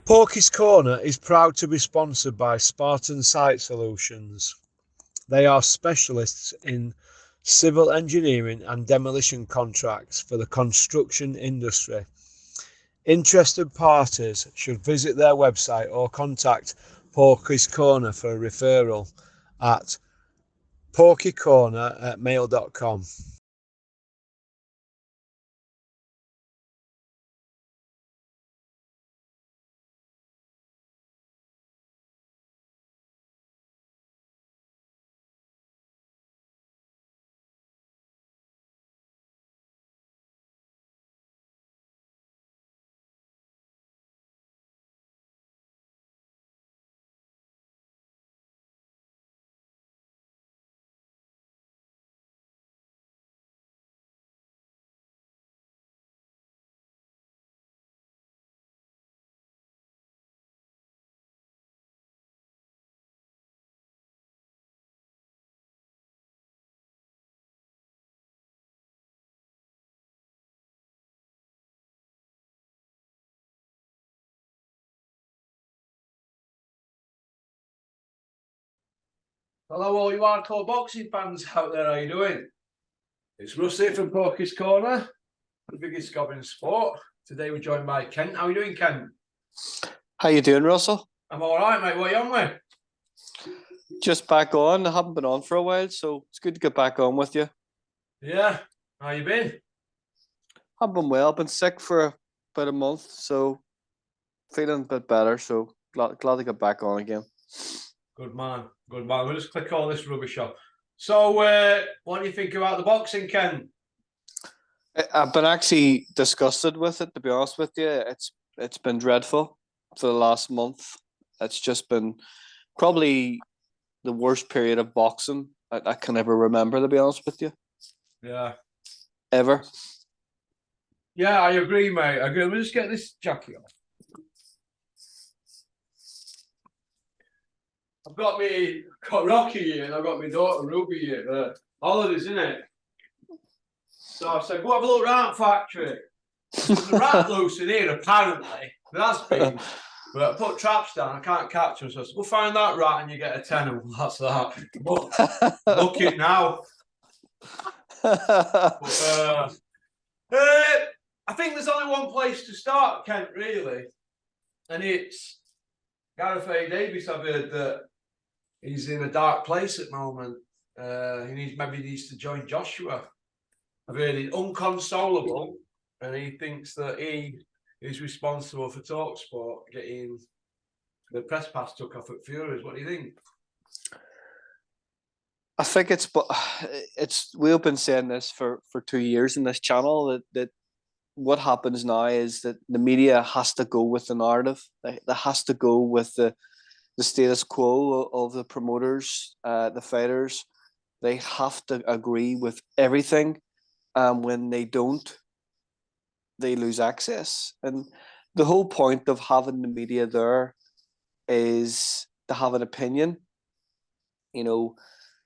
Porky's Corner is proud to be sponsored by Spartan Site Solutions. They are specialists in civil engineering and demolition contracts for the construction industry. Interested parties should visit their website or contact Porky's Corner for a referral at porkycorner@mail.com. Hello, all you hardcore boxing fans out there. How you doing? It's Russ here from Porky's Corner, the biggest gob in sport. Today we're joined by Kent. How are you doing, Kent? How you doing, Russell? I'm all right, mate. What are you on with? Just back on. I haven't been on for a while, so it's good to get back on with you. Yeah. How you been? I've been well. I've been sick for about a month, so feeling a bit better. So glad to get back on again. Good man. Good man. We'll just click all this rubbish off. So, what do you think about the boxing, Ken? I've been actually disgusted with it, to be honest with you. It's been dreadful for the last month. It's just been probably the worst period of boxing I can ever remember, to be honest with you. Yeah. Ever. Yeah, I agree, mate. I agree. Let me just get this jacket off. I've got Rocky here, and I've got my daughter Ruby here. Holidays, isn't it? So I said, go have a look around factory. There's a rat loose in here, apparently. That's been. But I put traps down, I can't catch them. So I said, go find that rat and you get a tenner. Well, that's that. But look it now. But, I think there's only one place to start, Kent, really. And it's Gareth A. Davies. I've heard that he's in a dark place at the moment. He maybe needs to join Joshua. I've heard he's unconsolable, and he thinks that he is responsible for TalkSport getting the press pass took off at Fury's. What do you think? I think we've been saying this for 2 years in this channel that what happens now is that the media has to go with the narrative. They has to go with the status quo of the promoters, the fighters. They have to agree with everything. When they don't, they lose access. And the whole point of having the media there is to have an opinion. You know,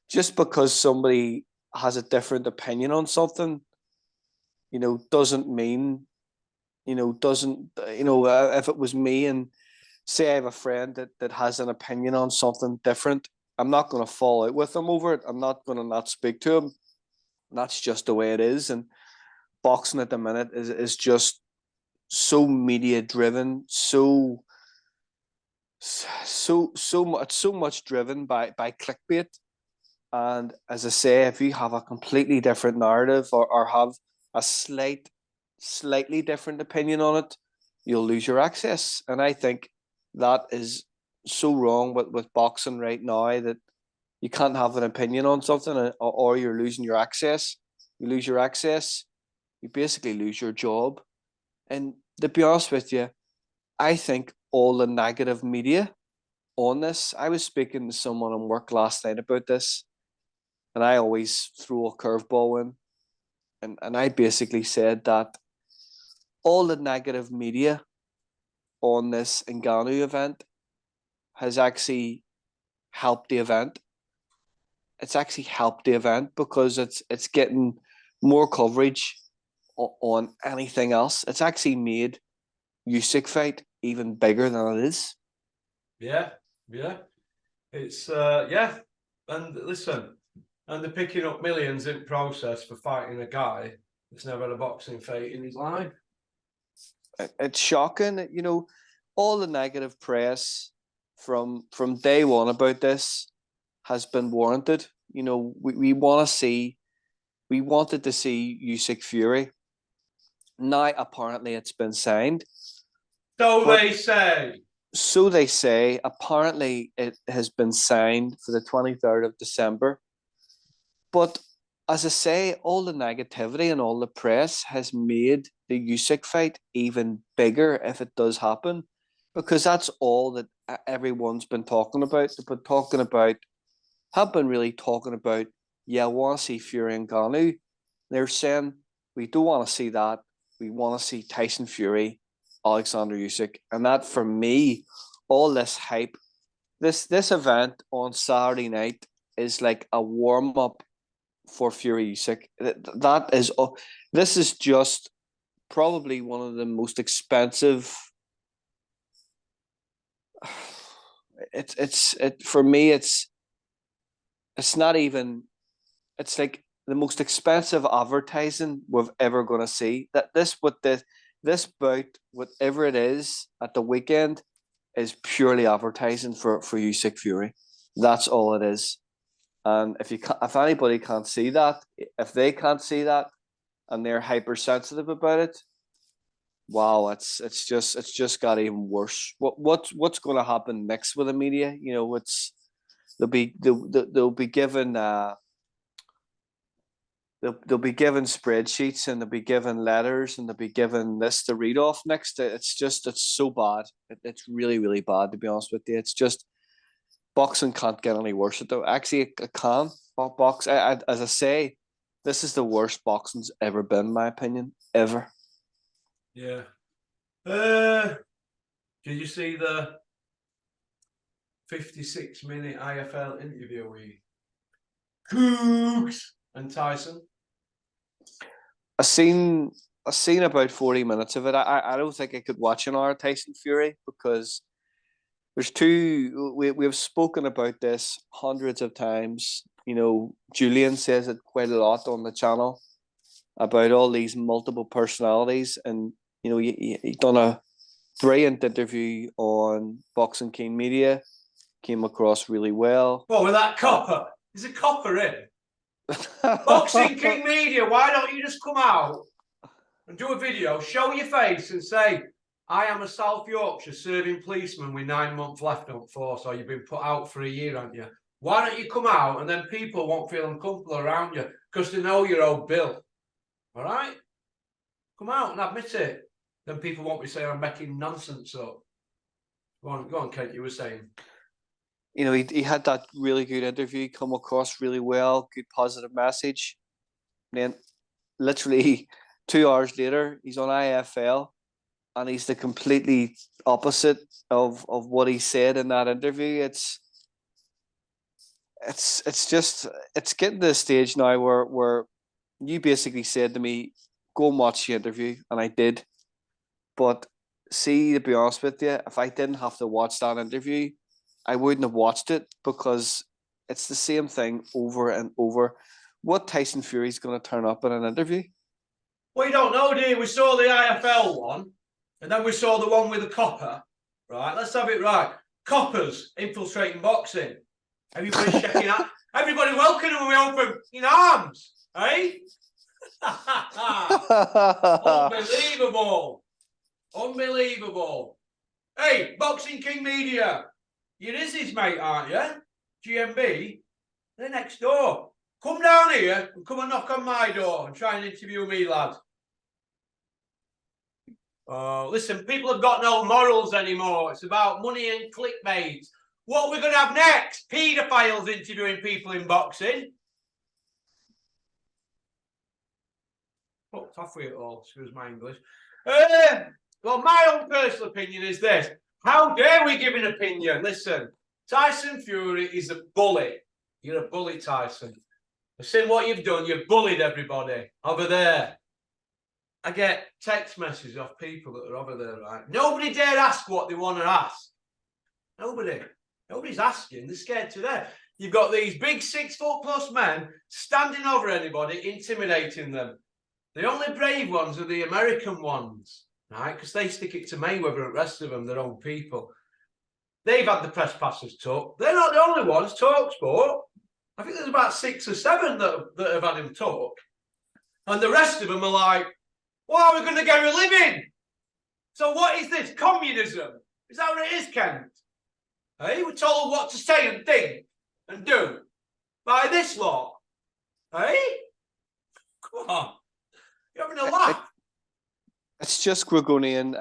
just because somebody has a different opinion on something, doesn't mean, if it was me and say I have a friend that has an opinion on something different, I'm not going to fall out with them over it. I'm not going to not speak to him. That's just the way it is. And boxing at the minute is just so media driven, so much driven by clickbait. And as I say, if you have a completely different narrative or have a slightly different opinion on it, you'll lose your access. And I think that is so wrong with boxing right now, that you can't have an opinion on something or you're losing your access. You lose your access, you basically lose your job. And to be honest with you, I think all the negative media on this, I was speaking to someone on work last night about this, and I always throw a curveball in. And I basically said that all the negative media on this Ngannou event has actually helped the event. It's actually helped the event because it's getting more coverage on anything else. It's actually made Usyk fight even bigger than it is. Yeah. It's and listen, and they're picking up millions in process for fighting a guy that's never had a boxing fight in his life. It's shocking, you know, all the negative press from day one about this has been warranted. You know, we wanted to see Usyk Fury. Now apparently it's been signed. So they say. So they say. Apparently it has been signed for the 23rd of December. But as I say, all the negativity and all the press has made the Usyk fight even bigger if it does happen, because that's all that everyone's been talking about. Have been really talking about, yeah, I want to see Fury and Ngannou. They're saying, we don't want to see that. We want to see Tyson Fury, Alexander Usyk. And that, for me, all this hype, this event on Saturday night is like a warm-up for Fury Usyk. This is just probably one of the most expensive. For me, it's not even. It's like the most expensive advertising we've ever going to see. This bout, whatever it is at the weekend, is purely advertising for Usyk Fury. That's all it is. And if anybody can't see that, if they can't see that, and they're hypersensitive about it, wow, it's just got even worse. What's going to happen next with the media? You know, they'll be given they'll be given spreadsheets, and they'll be given letters, and they'll be given this to read off next. It's so bad. It's really, really bad, to be honest with you. It's just, boxing can't get any worse. Though actually, it can. As I say, this is the worst boxing's ever been, in my opinion, ever. Yeah. Did you see the 56-minute IFL interview with Cougs and Tyson? I seen about 40 minutes of it. I don't think I could watch an hour of Tyson Fury, because there's two. We've spoken about this hundreds of times. You know, Julian says it quite a lot on the channel about all these multiple personalities, and you know, he done a brilliant interview on Boxing King Media. Came across really well. Well, with that copper, there's a copper in Boxing King Media. Why don't you just come out and do a video, show your face, and say, I am a South Yorkshire serving policeman with 9 months left on force, or you've been put out for a year, haven't you? Why don't you come out, and then people won't feel uncomfortable around you because they know you're old Bill. All right? Come out and admit it. Then people won't be saying I'm making nonsense up. Go on, Kate, you were saying. You know, he had that really good interview, come across really well, good positive message. And then literally 2 hours later, he's on IFL, and he's the completely opposite of what he said in that interview. It's getting to the stage now where you basically said to me, go and watch the interview, and I did. But see, to be honest with you, if I didn't have to watch that interview, I wouldn't have watched it, because it's the same thing over and over. What Tyson Fury's going to turn up in an interview? We don't know, do you? We saw the IFL one, and then we saw the one with the copper. Right, let's have it right. Coppers infiltrating boxing. Everybody's checking out. Everybody welcoming them with open arms. Eh? Unbelievable. Hey, Boxing King Media. You're his mate, aren't you? GMB. They're next door. Come down here and come and knock on my door and try and interview me, lad. Oh, listen, people have got no morals anymore. It's about money and clickbait. What are we going to have next? Paedophiles interviewing people in boxing. Fucked off with it all, excuse my English. Well, my own personal opinion is this. How dare we give an opinion? Listen, Tyson Fury is a bully. You're a bully, Tyson. I've seen what you've done. You've bullied everybody over there. I get text messages off people that are over there, right? Nobody dare ask what they want to ask. Nobody's asking. They're scared to death. You've got these big 6 foot plus men standing over anybody, intimidating them. The only brave ones are the American ones, right? Because they stick it to Mayweather and the rest of them, their own people. They've had the press passes took. They're not the only ones. TalkSport. I think there's about 6 or 7 that have had him talk. And the rest of them are like, well, how are we going to get a living? So what is this? Communism? Is that what it is, Kent? Hey, we're told what to say and think and do by this lot. Hey? Come on. You're having a laugh. It's just Gregorian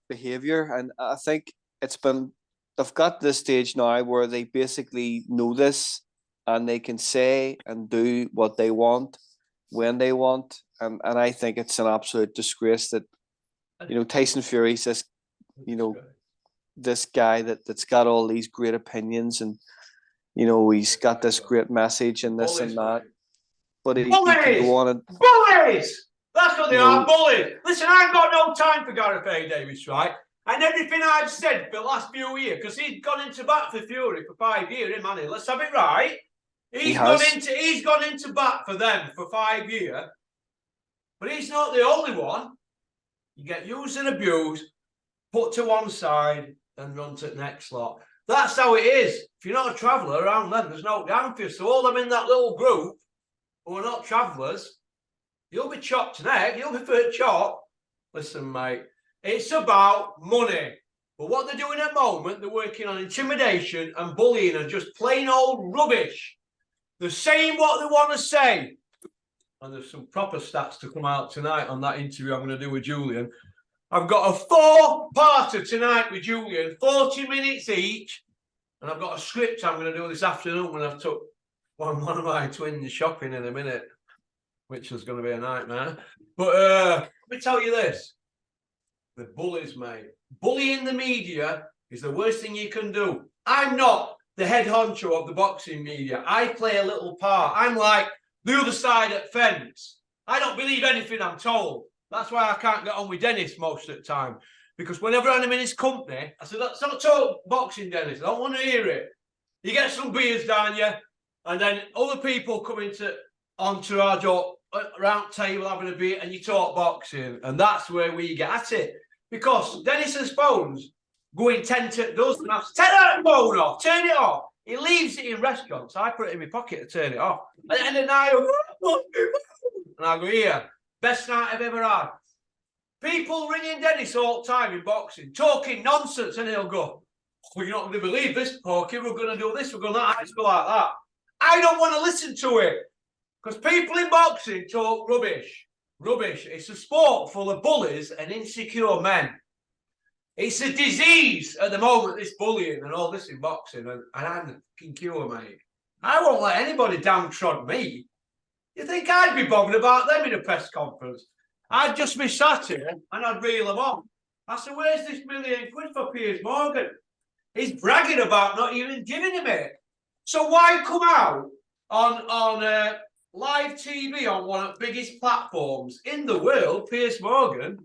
behaviour, and I think they've got this stage now where they basically know this and they can say and do what they want when they want. And I think it's an absolute disgrace that, Tyson Fury's this, this guy that's got all these great opinions and, he's got this great message and this and that. But he can go on and... Bullies! That's what they are, bullies. Listen, I've got no time for Gareth A. Davis, right? And everything I've said for the last few years, because he's gone into bat for Fury for 5 years, him, hasn't he? Let's have it right. He's gone into bat for them for 5 years. But he's not the only one. You get used and abused, put to one side, and run to the next lot. That's how it is. If you're not a traveller around them, there's no down for you. So all them in that little group who are not travellers, you'll be chopped neck, you'll be for chop. Listen, mate, it's about money. But what they're doing at the moment, they're working on intimidation and bullying and just plain old rubbish. They're saying what they want to say. And there's some proper stats to come out tonight on that interview I'm going to do with Julian. I've got a 4-parter tonight with Julian, 40 minutes each. And I've got a script I'm going to do this afternoon when I've took one of my twins shopping in a minute, which is going to be a nightmare. But let me tell you this. The bullies, mate. Bullying the media is the worst thing you can do. I'm not the head honcho of the boxing media. I play a little part. I'm like the other side at fence. I don't believe anything I'm told. That's why I can't get on with Dennis most of the time. Because whenever I'm in his company, I said, that's not talk boxing, Dennis. I don't want to hear it. You get some beers down you, and then other people come into entourage or round table having a beer, and you talk boxing. And that's where we get at it. Because Dennis's phone's going 10 to dozen. I say, take that phone off, turn it off. He leaves it in restaurants. I put it in my pocket to turn it off. At the end of the night, and I go, here, best night I've ever had. People ringing Dennis all the time in boxing, talking nonsense, and he'll go, well, you're not going to believe this, Porky. We're going to do this, we're going to that. It's like that. I don't want to listen to it. Because people in boxing talk rubbish. Rubbish. It's a sport full of bullies and insecure men. It's a disease at the moment, this bullying and all this in boxing. And I'm the fucking cure, mate. I won't let anybody downtrod me. You think I'd be bothered about them in a press conference? I'd just be sat here and I'd reel them on. I said, where's this £1 million for Piers Morgan? He's bragging about not even giving him it. So why come out on live TV on one of the biggest platforms in the world, Piers Morgan,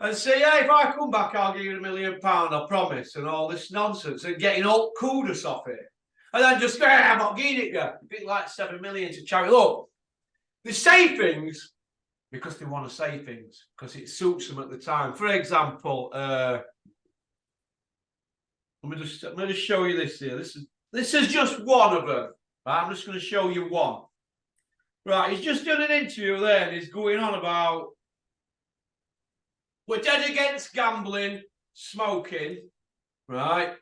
and say, hey, if I come back, I'll give you £1 million, I promise, and all this nonsense, and getting all kudos off it. And then just, I'm not giving it you. A bit like 7 million to charity. Look, they say things because they want to say things, because it suits them at the time. For example, let me just show you this here. This is just one of them. Right, I'm just going to show you one. Right, he's just done an interview there, and he's going on about we're dead against gambling, smoking, right,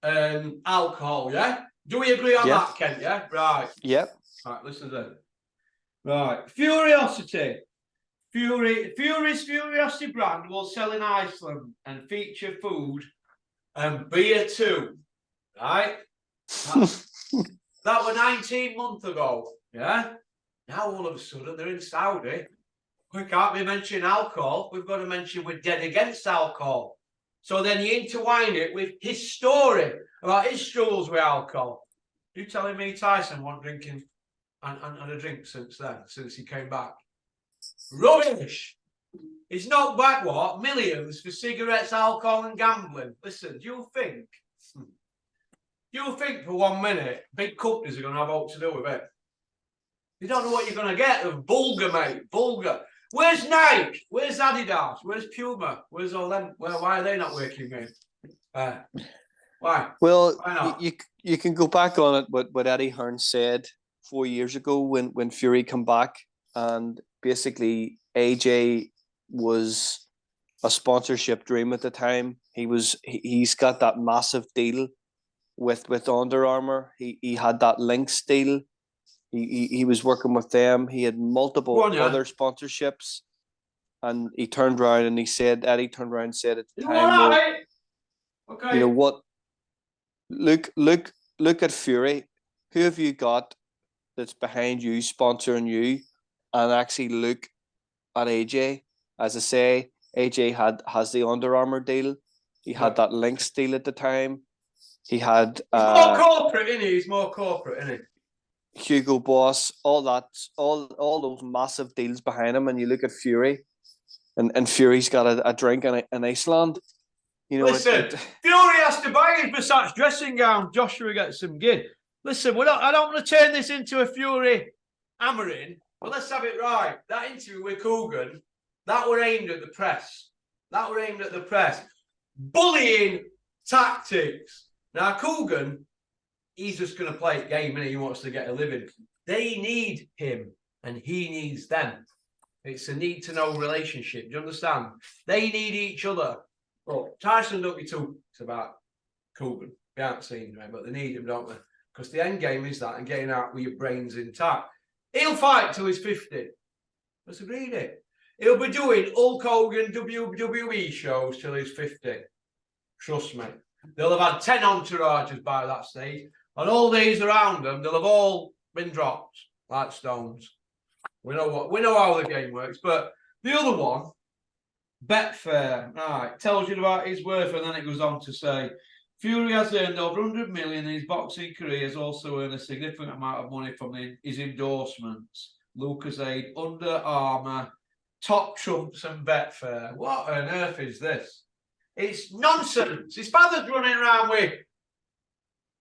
and alcohol, yeah? Do we agree on that, Kent, yeah? Right. Yep. Right, listen then. Right, Furiosity. Fury's Furiosity brand will sell in Iceland and feature food and beer too, right? That was 19 months ago, yeah? Now all of a sudden they're in Saudi. We can't be mentioning alcohol. We've got to mention we're dead against alcohol. So then you intertwine it with his story about his struggles with alcohol. You telling me Tyson wasn't drinking and a drink since then, since he came back? Rubbish! He's knocked back what? Millions for cigarettes, alcohol, and gambling. Listen, do you think for 1 minute big companies are going to have all to do with it? You don't know what you're going to get. Vulgar, mate. Vulgar. Where's Nike? Where's Adidas? Where's Puma? Where's all them? Why are they not working, mate? Why? Well, Why not? you can go back on it what Eddie Hearn said 4 years ago when Fury come back, and basically AJ was a sponsorship dream at the time. He's got that massive deal with Under Armour. He had that Lynx deal. He was working with them. He had multiple other sponsorships, and he turned around and Eddie turned around and said at the time, right? Okay. You know what? Look at Fury. Who have you got that's behind you, sponsoring you? And actually look at AJ. As I say, AJ has the Under Armour deal. He had that Lynx deal at the time. He had He's more corporate, isn't he? He's more corporate, isn't he? Hugo Boss, all those massive deals behind him. And you look at Fury, and Fury's got a drink in Iceland. You know, listen, Fury has to buy his Versace dressing gown. Joshua gets some gin. Listen, I don't want to turn this into a Fury hammering, but let's have it right. That interview with Coogan, that were aimed at the press. Bullying tactics. Now, Coogan, he's just going to play a game and he wants to get a living. They need him and he needs them. It's a need-to-know relationship. Do you understand? They need each other. Look, Tyson don't be too about Coogan. We haven't seen him, but they need him, don't they? Because the end game is that and getting out with your brains intact. He'll fight till he's 50. Let's agree it. He'll be doing Hulk Hogan WWE shows till he's 50. Trust me. They'll have had 10 entourages by that stage. And all these around them, they'll have all been dropped like stones. We know how the game works. But the other one, Betfair, right, tells you about his worth, and then it goes on to say, Fury has earned over 100 million in his boxing career, has also earned a significant amount of money from his endorsements. Lucozade, Under Armour, Top Trumps and Betfair. What on earth is this? It's nonsense. His father's running around with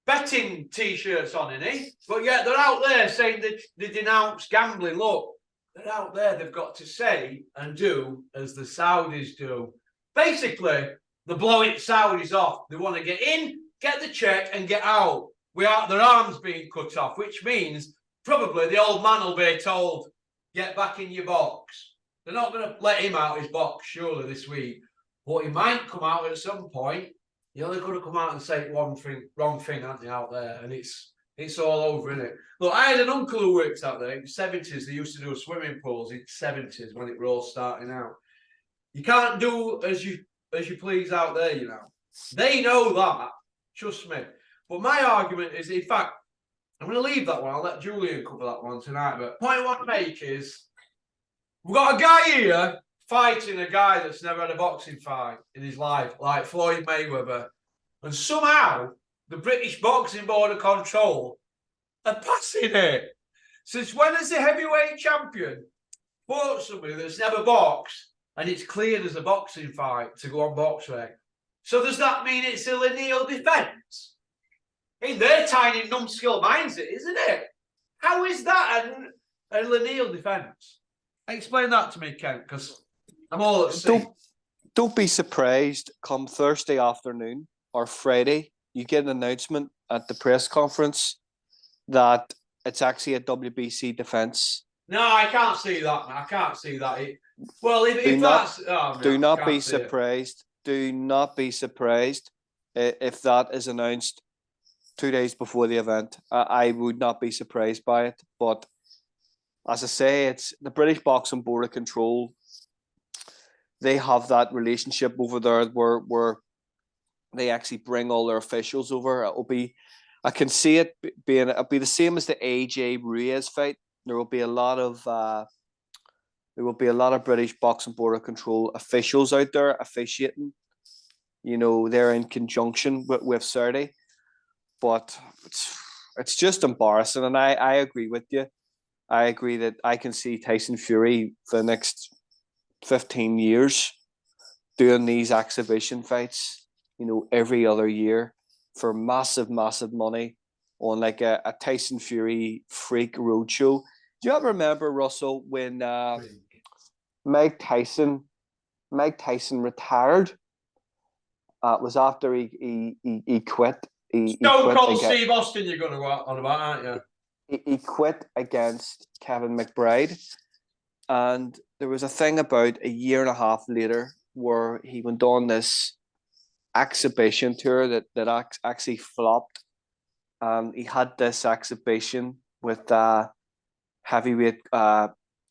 betting T-shirts on, isn't he? But yet they're out there saying that they denounce gambling. Look, they're out there. They've got to say and do as the Saudis do. Basically, they're blowing Saudis off. They want to get in, get the check, and get out without their arms being cut off, which means probably the old man will be told, get back in your box. They're not going to let him out his box, surely, this week. But he might come out at some point. You're only going to come out and say one thing, wrong thing, aren't you, out there? And it's all over, isn't it? Look, I had an uncle who worked out there in the 70s. They used to do swimming pools in the 70s when it were all starting out. You can't do as you please out there, you know. They know that, trust me. But my argument is, in fact, I'm going to leave that one. I'll let Julian cover that one tonight. But the point I want to make is, we've got a guy here fighting a guy that's never had a boxing fight in his life, like Floyd Mayweather. And somehow, the British Boxing Board of Control are passing it. Since when has the heavyweight champion fought somebody that's never boxed and it's cleared as a boxing fight to go on BoxRec? So does that mean it's a lineal defence? In their tiny numbskull minds, isn't it? How is that a lineal defence? Explain that to me, Kent, because I'm all at sea. Don't be surprised come Thursday afternoon or Friday, you get an announcement at the press conference that it's actually a WBC defence. No, I can't see that, man. I can't see that. Do not be surprised. Do not be surprised if that is announced 2 days before the event. I would not be surprised by it. But as I say, it's the British Boxing Board of Control. They have that relationship over there where they actually bring all their officials over. I can see it being. It'll be the same as the AJ Ruiz fight. There will be a lot of British Boxing Board of Control officials out there officiating. You know, they're in conjunction with Saudi, but it's just embarrassing. And I agree with you. I agree that I can see Tyson Fury for the next 15 years doing these exhibition fights, every other year for massive, massive money on like a Tyson Fury freak roadshow. Do you ever remember, Russell, when Mike Tyson retired? It was after he quit. He Stone quit Cold against, Steve Austin, you're going to go on about, aren't you? he quit against Kevin McBride. And there was a thing about a year and a half later where he went on this exhibition tour that actually flopped. He had this exhibition with heavyweight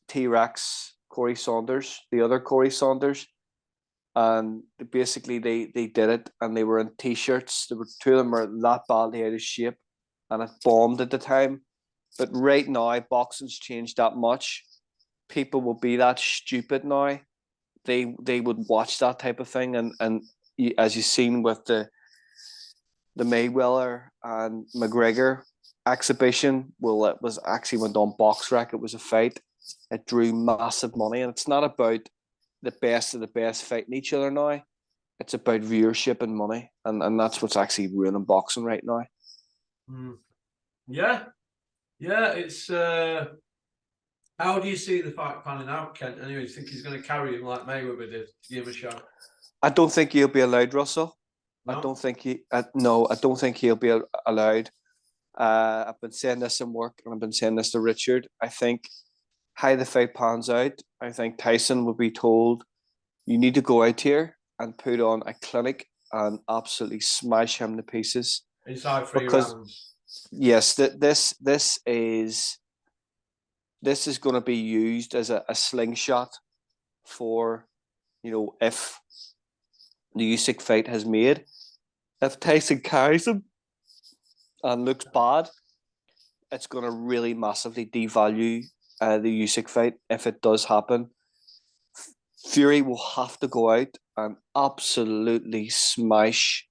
T-Rex Corey Saunders, the other Corey Saunders. And basically they did it, and they were in t-shirts. There were two of them were that badly out of shape, and it bombed at the time. But right now, boxing's changed that much. People will be that stupid now. They would watch that type of thing, and as you've seen with the Mayweather and McGregor exhibition, well, it was actually went on BoxRec. It was a fight. It drew massive money, and it's not about the best of the best fighting each other now. It's about viewership and money, and that's what's actually ruining boxing right now. Yeah, it's how do you see the fight panning out, Kent? Anyway, do you think he's going to carry him like Mayweather did? Give him a shot. I don't think he'll be allowed, Russell. No? I don't think he'll be allowed. I've been saying this in work, and I've been saying this to Richard. I think how the fight pans out, I think Tyson will be told, you need to go out here and put on a clinic and absolutely smash him to pieces. Inside 3 rounds. Yes, this is going to be used as a slingshot for, if the Usyk fight has made. If Tyson carries him and looks bad, it's going to really massively devalue the Usyk fight if it does happen. Fury will have to go out and absolutely smash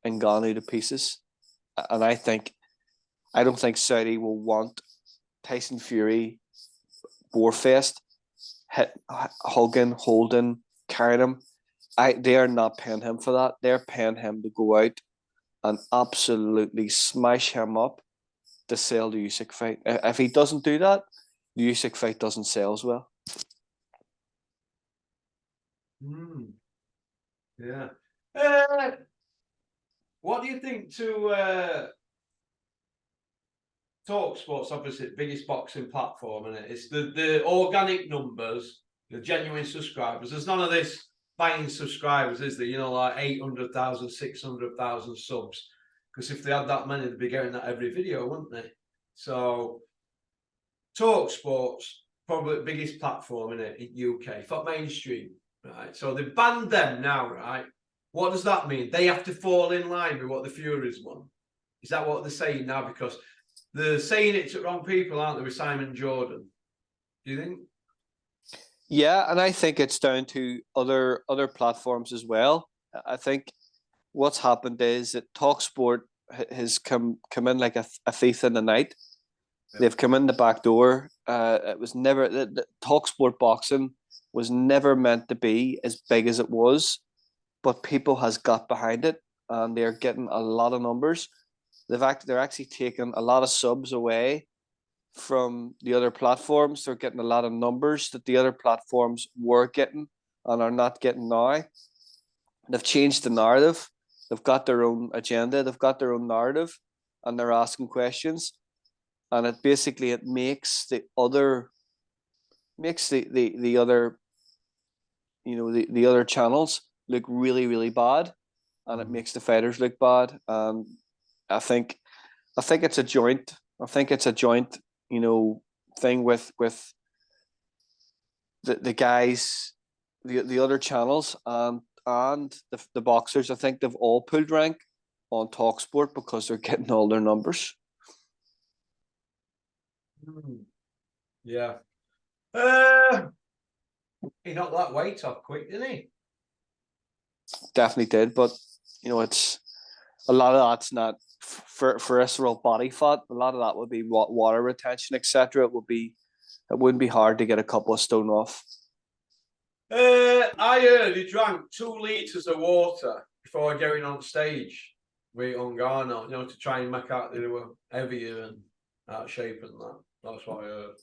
Ngannou to pieces. And I don't think Saudi will want Tyson Fury, Warfest, hugging, holding, carrying him. They are not paying him for that. They're paying him to go out and absolutely smash him up to sell the Usyk fight. If he doesn't do that, the Usyk fight doesn't sell as well. Yeah. What do you think to TalkSport's obviously the biggest boxing platform, and it's the organic numbers, the genuine subscribers. There's none of this buying subscribers, is there? Like 800,000, 600,000 subs. Because if they had that many, they'd be getting that every video, wouldn't they? So TalkSport's probably the biggest platform in UK for mainstream, right? So they've banned them now, right? What does that mean? They have to fall in line with what the Furies want. Is that what they're saying now? Because they're saying it to wrong people, aren't they, with Simon Jordan? Do you think? Yeah, and I think it's down to other platforms as well. I think what's happened is that TalkSport has come in like a thief in the night. Yeah. They've come in the back door. It was never the TalkSport boxing was never meant to be as big as it was, but people has got behind it, and they're getting a lot of numbers. They're actually taking a lot of subs away from the other platforms. They're getting a lot of numbers that the other platforms were getting and are not getting now. They've changed the narrative. They've got their own agenda. They've got their own narrative, and they're asking questions. And it basically makes the other the other channels look really, really bad, and it makes the fighters look bad. I think it's a joint. I think it's a joint, thing with the guys, the other channels, and the boxers. I think they've all pulled rank on TalkSport because they're getting all their numbers. Yeah. He knocked that weight off quick, didn't he? Definitely did, but it's a lot of that's not for visceral body fat. A lot of that would be water retention, etc. It wouldn't be hard to get a couple of stone off. I heard he drank 2 litres of water before getting on stage with Ngannou, you know, to try and make out that they were heavier and out of shape and that. That's what I heard.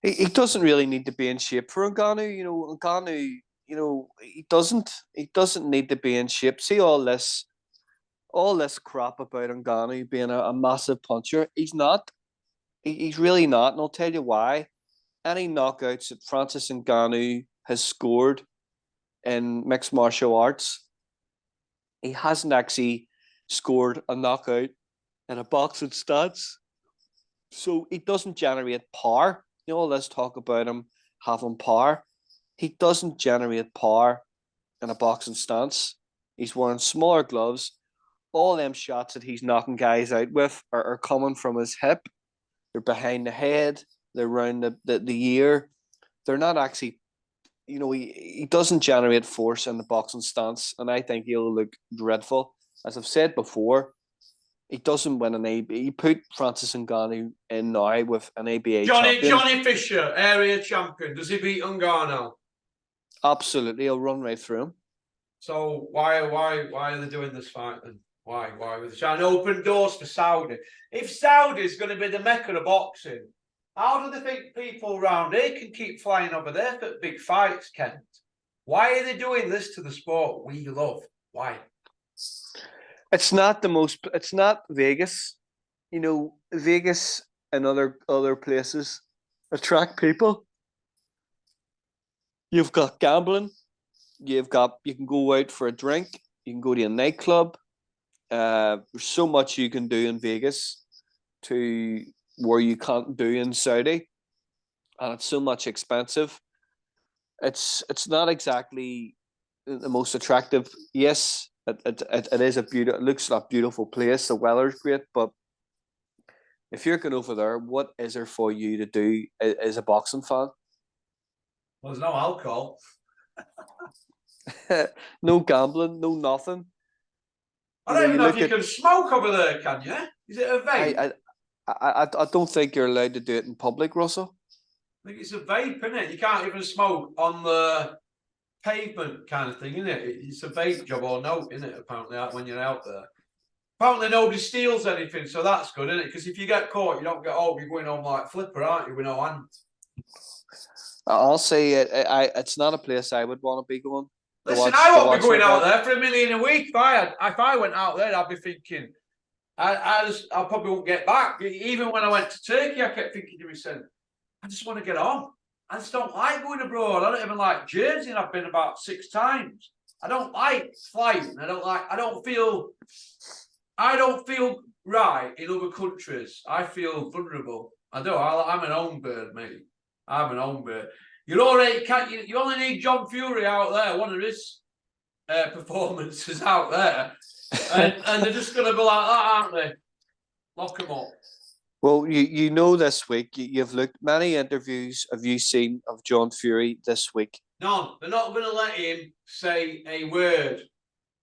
He doesn't really need to be in shape for Ngannou. You know, Ngannou, you know, he doesn't need to be in shape. See all this crap about Ngannou being a massive puncher. He's not. He's really not, and I'll tell you why. Any knockouts that Francis Ngannou has scored in mixed martial arts, he hasn't actually scored a knockout in a boxing stance. So he doesn't generate power. You know, all this talk about him having power. He doesn't generate power in a boxing stance. He's wearing smaller gloves. All them shots that he's knocking guys out with are coming from his hip. They're behind the head. They're around the ear. They're not actually, you know, he doesn't generate force in the boxing stance. And I think he'll look dreadful. As I've said before, he doesn't win an ABA. He put Francis Ngannou in now with an ABA champion. Johnny Fisher, area champion. Does he beat Ngannou? Absolutely. He'll run right through him. So why are they doing this fight then? Why are they trying to open doors for Saudi? If Saudi is going to be the mecca of boxing, how do they think people around here can keep flying over there for big fights, Kent? Why are they doing this to the sport we love? Why? It's not Vegas. You know, Vegas and other places attract people. You've got gambling. You can go out for a drink. You can go to a nightclub. There's so much you can do in Vegas to where you can't do in Saudi, and it's so much expensive. It's not exactly the most attractive. Yes, it is it looks like a beautiful place. The weather's great, but if you're going over there, what is there for you to do as a boxing fan? Well, there's no alcohol. No gambling, no nothing. I don't even know if you can smoke over there, can you? Is it a vape? I don't think you're allowed to do it in public, Russell. I think it's a vape, isn't it? You can't even smoke on the pavement kind of thing, isn't it? It's a vape job or no, isn't it? Apparently, when you're out there. Apparently, nobody steals anything, so that's good, isn't it? Because if you get caught, you don't get home. You're going home like Flipper, aren't you? With no hand. I'll say it's not a place I would want to be going. Listen, I won't be going out there for $1 million a week. If I went out there, I'd be thinking, I probably won't get back. Even when I went to Turkey, I kept thinking to myself, I just want to get on. I just don't like going abroad. I don't even like Jersey, and I've been about 6 times. I don't like flying. I don't feel right in other countries. I feel vulnerable. I do. I'm an home bird, mate. I'm an home bird. You only need John Fury out there, one of his performances out there, and they're just going to be like that, aren't they? Lock them up. Well, you know, this week you've looked many interviews. Have you seen of John Fury this week? None. They're not going to let him say a word.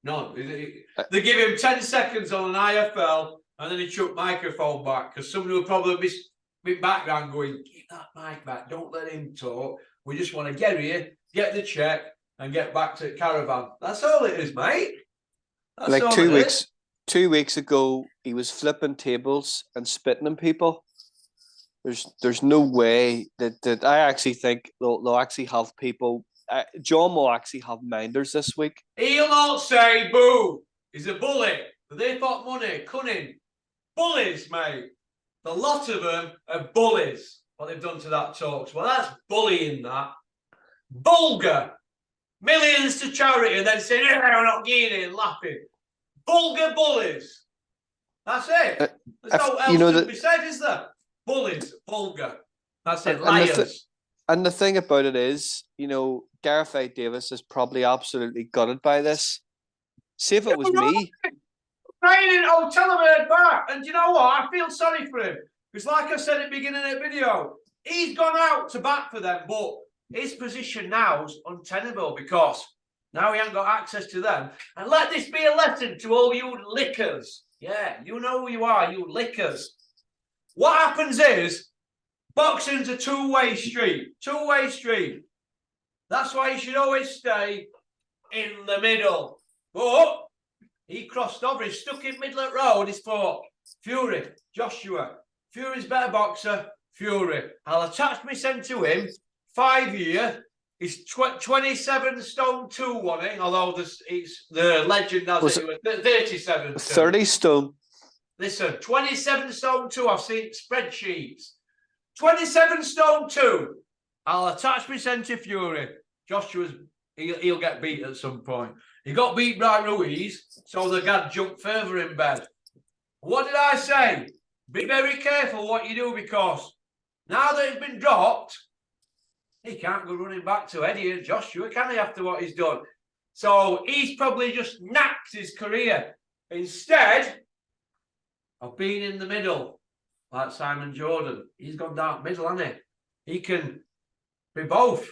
None. They give him 10 seconds on an IFL, and then he chuck microphone back because somebody will probably be background going, "Give that mic back. Don't let him talk. We just want to get here, get the check, and get back to the caravan." That's all it is, mate. That's like all 2 weeks. 2 weeks ago, he was flipping tables and spitting on people. There's no way that I actually think they'll actually have people. John will actually have minders this week. He'll not say boo. He's a bully. But they thought money, cunning, bullies, mate. The lot of them are bullies. What they've done to that talks. Well, that's bullying. That vulgar. Millions to charity, and then saying, "Yeah, we're not getting it," and laughing. Vulgar bullies. That's it. There's no else to be said, is there? Bullies, vulgar. That's it. Liars. And the thing about it is, you know, Gareth A. Davis is probably absolutely gutted by this. See if it was me. Tell him back. And you know what? I feel sorry for him. Because like I said at the beginning of the video, he's gone out to bat for them, but his position now is untenable because now he ain't got access to them. And let this be a lesson to all you lickers. Yeah, you know who you are, you lickers. What happens is, boxing's a two-way street. Two-way street. That's why he should always stay in the middle. But he crossed over. He's stuck in middle of the road. He's fought Fury, Joshua. Fury's better boxer. Fury. I'll attach my send to him. 5 year. He's 27 stone 2 wasn't it? Although it's the legend has it was 37 2. 30 stone. Listen, 27 stone 2. I've seen spreadsheets. 27 stone 2. I'll attach my send to Fury. Joshua's he'll get beat at some point. He got beat by Ruiz, so the guy jumped further in bed. What did I say? Be very careful what you do, because now that he's been dropped, he can't go running back to Eddie and Joshua, can he, after what he's done? So he's probably just knacked his career instead of being in the middle, like Simon Jordan. He's gone down middle, hasn't he? He can be both.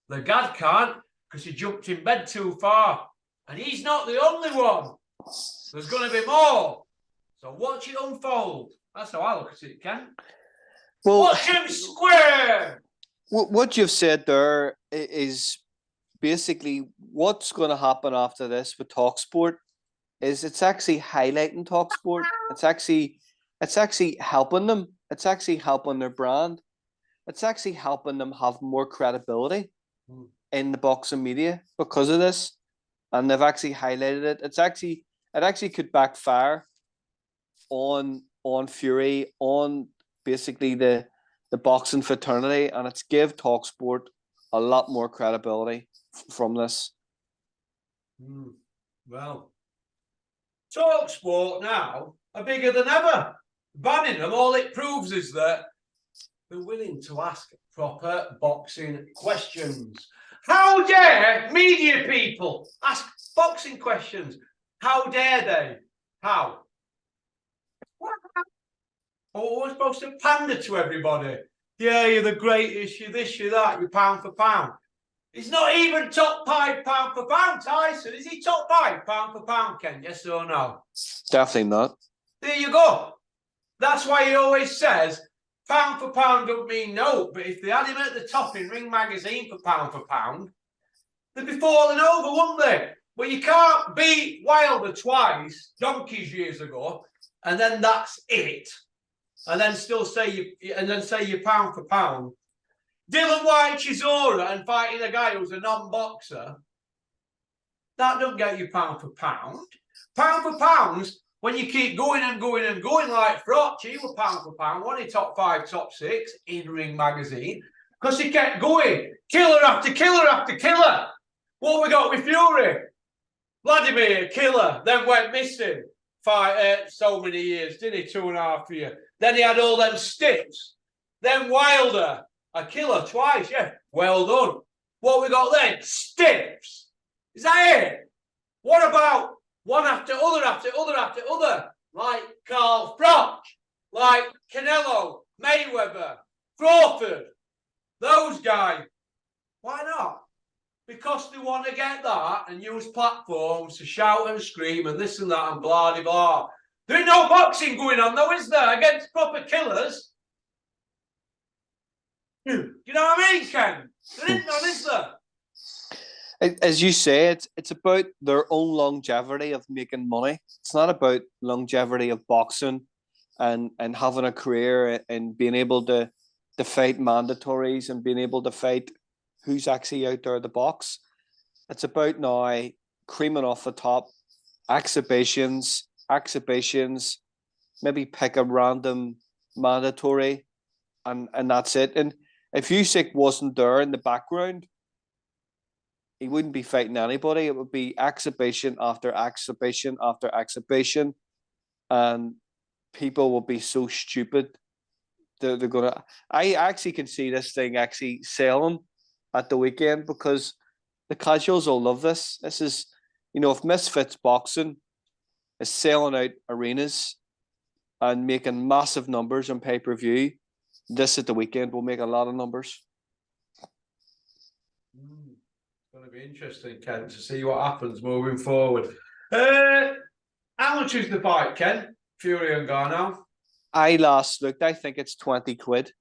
The Gad can't, because he jumped in bed too far. And he's not the only one. There's going to be more. So watch it unfold. That's how I look at it, Ken. Well, watch him square. What you've said there is basically what's going to happen after this with TalkSport is it's actually highlighting TalkSport. It's actually helping them. It's actually helping their brand. It's actually helping them have more credibility in the boxing media because of this. And they've actually highlighted it. It actually could backfire on Fury, on basically the boxing fraternity, and it's give TalkSport a lot more credibility from this. Well, TalkSport now are bigger than ever. Banning them, all it proves is that they're willing to ask proper boxing questions. How dare media people ask boxing questions? How dare they? How? Oh, we're supposed to pander to everybody. Yeah, you're the greatest, you're this, you're that, you're pound for pound. He's not even top 5 pound for pound, Tyson. Is he top 5 pound for pound, Ken? Yes or no? Definitely not. There you go. That's why he always says pound for pound don't mean no, but if they had him at the top in Ring Magazine for pound, they'd be falling over, wouldn't they? But you can't beat Wilder twice, donkeys years ago, and then that's it. And then still say you're pound for pound. Dylan White Chisora and fighting a guy who's a non-boxer, that don't get you pound for pound. Pound for pounds, when you keep going and going and going like Frotch, he was pound for pound, one in top 5, top 6 in Ring Magazine, because he kept going, killer after killer after killer. What we got with Fury? Vladimir, killer, then went missing. So many years, didn't he? 2.5 years. Then he had all them stiffs. Then Wilder, a killer twice, yeah. Well done. What we got then? Stiffs. Is that it? What about one after other after other after other? Like Carl Froch, like Canelo, Mayweather, Crawford. Those guys. Why not? Because they want to get that and use platforms to shout and scream and this and that and blah, blah, blah. There ain't no boxing going on though, is there, against proper killers? You know what I mean, Ken? There ain't none, is there? As you say, it's about their own longevity of making money. It's not about longevity of boxing and having a career and being able to fight mandatories and being able to fight who's actually out there at the box. It's about now creaming off the top, exhibitions, maybe pick a random mandatory, and that's it. And if Usyk wasn't there in the background, he wouldn't be fighting anybody. It would be exhibition after exhibition after exhibition, and people will be so stupid. They're gonna. I actually can see this thing actually selling at the weekend because the casuals will love this. This is, if Misfits Boxing is selling out arenas and making massive numbers on pay-per-view, this at the weekend will make a lot of numbers. It's going to be interesting, Ken, to see what happens moving forward. How much is the fight, Ken? Fury and Garneau? I last looked, I think it's 20 quid.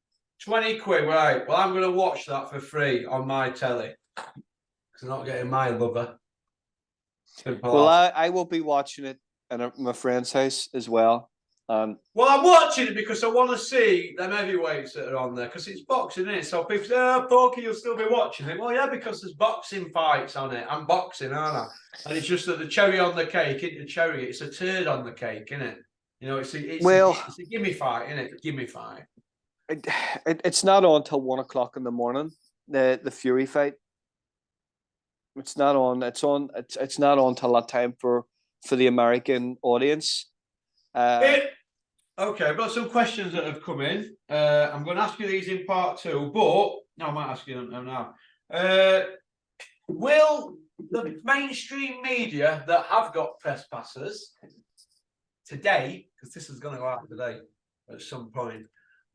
20 quid, right. Well, I'm going to watch that for free on my telly. because they're not getting my lover. Simple Well, as. I will be watching it at my friend's house as well. Well, I'm watching it because I want to see them heavyweights that are on there, because it's boxing, isn't it? So people say, "Oh, Porky, you'll still be watching it." Well, yeah, because there's boxing fights on it. I'm boxing, aren't I? And it's just that the cherry on the cake, isn't the cherry? It's a turd on the cake, isn't it? You know, it's a gimme fight, isn't it? Gimme fight. It's not on till 1 o'clock in the morning. The Fury fight. It's not on. It's not on till that time for the American audience. Okay, I've got some questions that have come in. I'm going to ask you these in part 2, but no, I might ask you them now. Will the mainstream media that have got press passes today, because this is going to go out today at some point,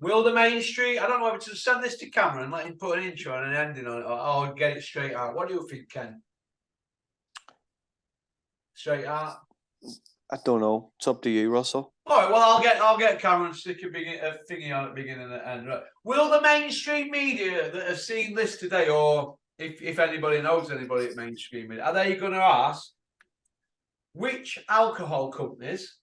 will the mainstream, I don't know whether to send this to Cameron and let him put an intro and an ending on it, or I'll get it straight out. What do you think, Ken? Straight out? I don't know. It's up to you, Russell. All right, well, I'll get Cameron to stick a thingy on at the beginning and the end. Right. Will the mainstream media that have seen this today, or if anybody knows anybody at mainstream media, are they going to ask which alcohol companies,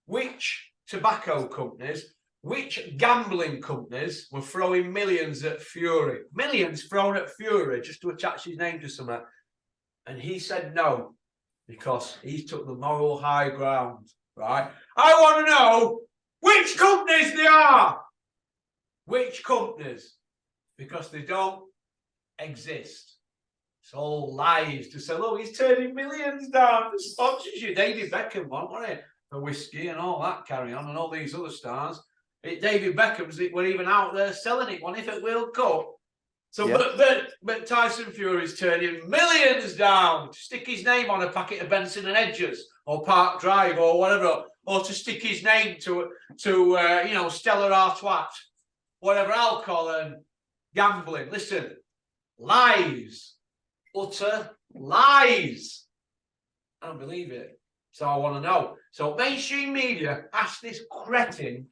which tobacco companies, which gambling companies were throwing millions at Fury? Millions thrown at Fury just to attach his name to something. And he said no, because he took the moral high ground, right? I want to know which companies they are. Which companies? Because they don't exist. It's all lies to say, look, he's turning millions down for sponsorship. David Beckham wasn't it? For whiskey and all that carry on, and all these other stars. David Beckham's were even out there selling it, one if at World Cup. So, yeah. but Tyson Fury's turning millions down to stick his name on a packet of Benson and Hedges or Park Drive or whatever, or to stick his name to you know, Stella Artois, whatever, alcohol and gambling. Listen, lies, utter lies. I don't believe it. So I want to know. So mainstream media asked this cretin,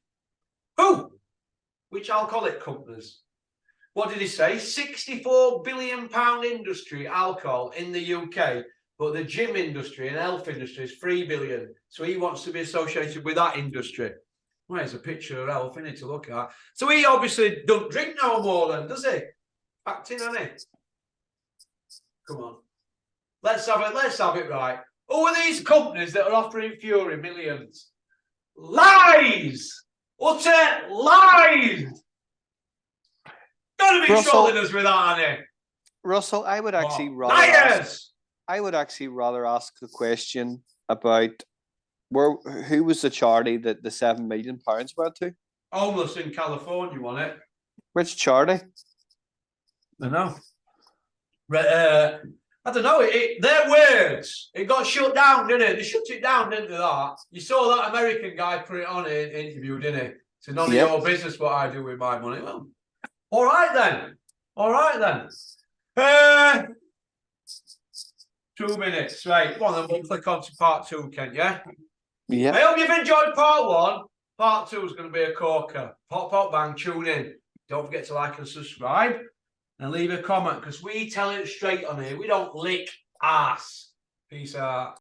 who? Which alcoholic companies? What did he say? £64 billion industry, alcohol in the UK, but the gym industry and health industry is $3 billion. So he wants to be associated with that industry. Well, there's a picture of health in it to look at. So he obviously don't drink no more then, does he? Backed in on it. Come on. Let's have it right. Who are these companies that are offering Fury millions? Lies! Utter lies! Gotta be trolling us with that, Annie. Russell, I would actually rather ask the question about who was the charity that the £7 million went to? Homeless in California, wasn't it? Which charity? I know. I don't know. Their words. It got shut down, didn't it? They shut it down, didn't they? That you saw that American guy put it on an interview, didn't he? So none of your business what I do with my money. Well, all right then. 2 minutes, right? Go on, then we'll click on to part 2, Kent. Yeah. I hope you've enjoyed part 1. Part 2 is going to be a corker. Pop, bang, tune in. Don't forget to like and subscribe. And leave a comment, because we tell it straight on here. We don't lick ass. Peace out.